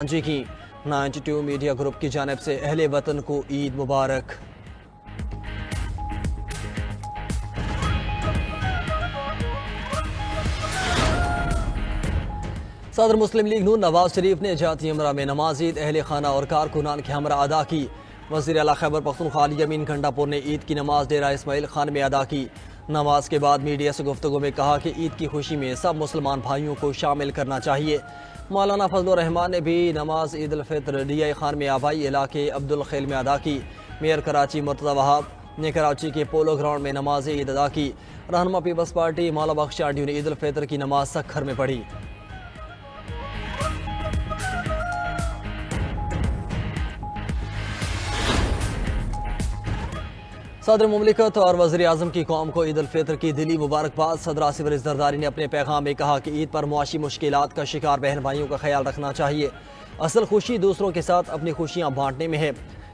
जी की 92 media group की जानिब से अहले वतन को ईद मुबारक। सदर मुस्लिम लीग नून नवाज शरीफ ने जाती हमरा में नमाज ईद अहले खाना और कारकुनान की हमरा अदा की। वज़ीर आला खैबर पख्तूनख्वा यमीन घंटापुर ने ईद की नमाज डेरा इस्माइल खान में अदा की। नमाज के बाद मीडिया से गुफ्तगू में कहा कि ईद की खुशी में सब मुसलमान भाइयों को शामिल करना चाहिए। मौलाना फजलुर रहमान ने भी नमाज ईद उल फितर डीआई खान में आबाई इलाके अब्दुल खैल में अदा की। मेयर कराची मुर्तज़ा वहाब ने कराची के पोलो ग्राउंड में नमाज ईद अदा की। रहनुमा पीपल्स पार्टी मौला बख्श आडियो ने ईद उल फितर की नमाज सक्खर में पढ़ी। सदर मुमलिकत और वज़ीर आज़म की कौम को ईद उल फितर की दिली मुबारकबाद। सदर आसिफ अली ज़रदारी ने अपने पैगाम में कहा कि ईद पर मुआशी मुश्किलात का शिकार बहन भाइयों का ख्याल रखना चाहिए। असल खुशी दूसरों के साथ अपनी खुशियाँ बांटने में है।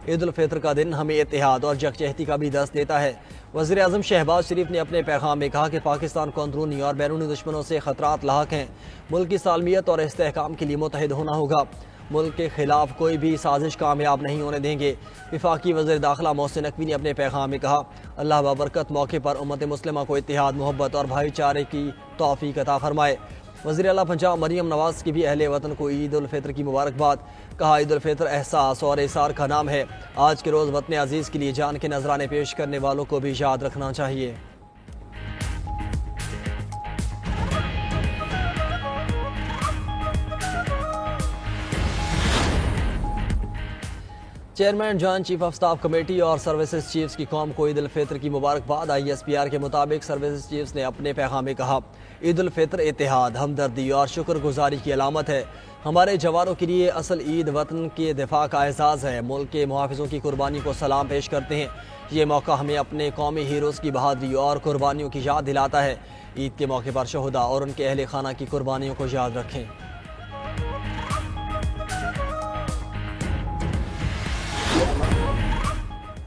ईद उल फितर का दिन हमें इत्तेहाद और यकजहती का भी दर्स देता है। वज़ीर आज़म शहबाज शरीफ ने अपने पैगाम में कहा कि पाकिस्तान को अंदरूनी और बैरूनी दुश्मनों से ख़तरात लाहक हैं। मुल्क की सालमियत और इस्तेहकाम के लिए मुत्तहिद होना होगा। मुल्क के खिलाफ कोई भी साजिश कामयाब नहीं होने देंगे। वफाकी वज़ीर दाखिला मोहसिन नकवी ने अपने पैगाम में कहा, अल्लाह बाबरकत मौके पर उम्मत मुस्लिमा को इत्तेहाद, मोहब्बत और भाईचारे की तौफीक अता फरमाए। वज़ीर आला पंजाब मरियम नवाज की भी अहले वतन को ईद उल फितर की मुबारकबाद। कहा, ईद उल फितर एहसास और इसार का नाम है। आज के रोज़ वतन अजीज़ के लिए जान के नजराने पेश करने वालों को भी याद रखना चाहिए। Chairman joint chief of staff committee और सर्विसेज चीफ्स की कौम को ईद उल फितर की मुबारकबाद। ISPR के मुताबिक सर्विसेज चीफ्स ने अपने पैगाम में कहा, ईद उल फितर इत्तेहाद, हमदर्दी और शुक्रगुजारी की अलामत है। हमारे जवानों के लिए असल ईद वतन के दिफा का एहसास है। मुल्क के मुहाफिजों की कुर्बानी को सलाम पेश करते हैं। ये मौका हमें अपने कौमी हीरोज़ की बहादुरी और कुर्बानियों की याद दिलाता है। ईद के मौके पर शहदा और उनके अहले खाना की कुर्बानियों को याद रखें।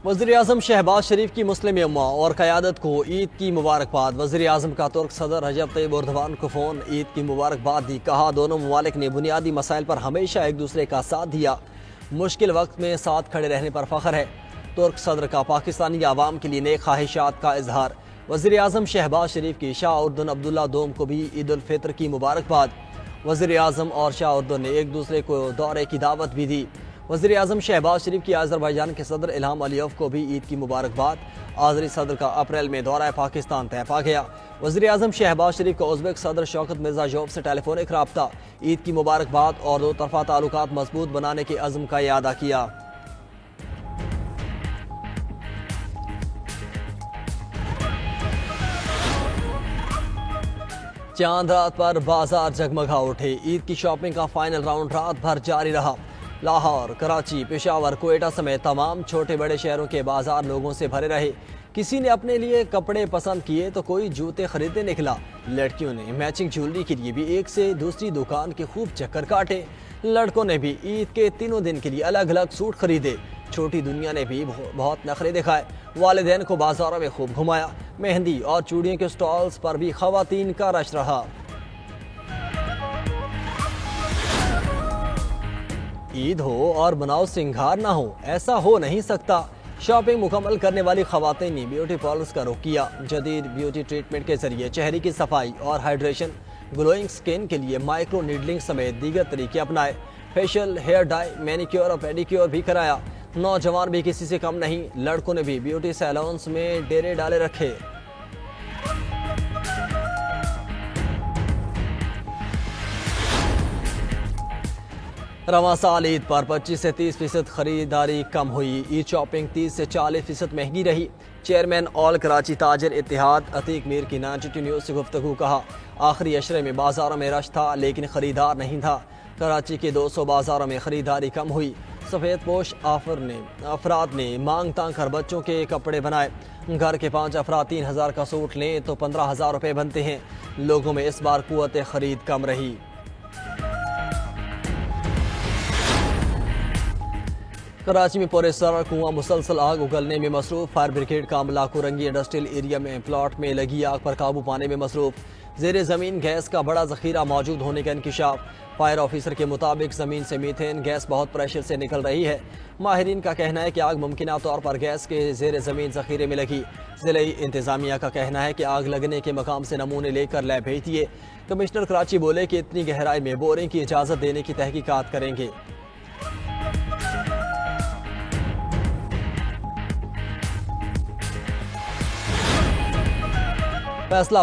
वज़ीर आज़म शहबाज शरीफ की मुस्लिम उम्मा और क़यादत को ईद की मुबारकबाद। वज़ीर आज़म का तुर्क सदर रजब तैयब एर्दोग़ान को फ़ोन ईद की मुबारकबाद दी। कहा, दोनों ममालिक ने बुनियादी मसाइल पर हमेशा एक दूसरे का साथ दिया। मुश्किल वक्त में साथ खड़े रहने पर फ़ख्र है। तुर्क सदर का पाकिस्तानी आवाम के लिए नेक ख्वाहिशात का इजहार। वज़ीर आज़म शहबाज शरीफ की शाह उर्दुन अब्दुल्ला दोम को भी ईद उल फितर की मुबारकबाद। वज़ीर आज़म और शाह उर्दुन ने एक दूसरे को दौरे की दावत भी दी। वज़ीर आज़म शहबाज शरीफ की अज़रबैजान के सदर इल्हाम अलीयव को भी ईद की मुबारकबाद। आज़री सदर का अप्रैल में दौरा पाकिस्तान तय पा गया। वज़ीर आज़म शहबाज शरीफ को उज़्बेक सदर शौकत मिर्ज़ायोव से टेलीफोनिक रब्ता। ईद की मुबारकबाद और दो तरफ़ा ताल्लुकात मजबूत बनाने के अज़्म का इयादा किया। चांद रात पर बाजार जगमगा उठे। ईद की शॉपिंग का फाइनल राउंड रात भर जारी रहा। लाहौर, कराची, पेशावर, कोयटा समेत तमाम छोटे बड़े शहरों के बाजार लोगों से भरे रहे। किसी ने अपने लिए कपड़े पसंद किए तो कोई जूते खरीदने निकला। लड़कियों ने मैचिंग ज्वेलरी के लिए भी एक से दूसरी दुकान के खूब चक्कर काटे। लड़कों ने भी ईद के तीनों दिन के लिए अलग अलग सूट खरीदे। छोटी दुनिया ने भी बहुत नखरे दिखाए। वालिदैन को बाजारों में खूब घुमाया। मेहंदी और चूड़ियों के स्टॉल्स पर भी खवातीन का रश रहा। ईद हो और बनाओ सिंगार ना हो, ऐसा हो नहीं सकता। शॉपिंग मुकम्मल करने वाली खवातीन ने ब्यूटी पार्लर्स का रुख किया। जदीद ब्यूटी ट्रीटमेंट के जरिए चेहरे की सफाई और हाइड्रेशन, ग्लोइंग स्किन के लिए माइक्रो नीडलिंग समेत दीगर तरीके अपनाए। फेशियल, हेयर डाई, मैनिक्योर और पेडिक्योर भी कराया। नौजवान भी किसी से कम नहीं। लड़कों ने भी ब्यूटी सैलून्स में डेरे डाले रखे। रवां साल ईद पर 25 से 30% खरीदारी कम हुई। ईद शॉपिंग 30 से 40% महंगी रही। चेयरमैन ऑल कराची ताजर इत्तेहाद अतीक मीर की 92 न्यूज़ से गुफ्तगू। कहा, आखिरी अशरे में बाजारों में रश था लेकिन ख़रीदार नहीं था। कराची के 200 बाजारों में ख़रीदारी कम हुई। सफ़ेद पोश अफराद ने मांग तांग कर बच्चों के कपड़े बनाए। घर के 5 अफराद 3000 का सूट लें तो 15,000 रुपये बनते हैं। लोगों में इस बार कुव्वत ख़रीद कम रही। कराची में पूरे सड़क कुआं मुसलसल आग उगलने में मसरूफ। फायर ब्रिगेड का अमला कोरंगी इंडस्ट्रियल एरिया में प्लॉट में लगी आग पर काबू पाने में मसरूफ। ज़ेर ज़मीन गैस का बड़ा ज़ख़ीरा मौजूद होने का इंकिशाफ। फायर ऑफिसर के मुताबिक ज़मीन से मीथेन गैस बहुत प्रेशर से निकल रही है। माहिरीन का कहना है कि आग मुमकिन तौर पर गैस के ज़ेर ज़मीन ज़ख़ीरे में लगी। ज़िले इंतज़ामिया का कहना है कि आग लगने के मकाम से नमूने लेकर लैब भेज दिए। कमिश्नर कराची बोले कि इतनी गहराई में बोरिंग की इजाज़त देने की तहकीकात करेंगे। फैसला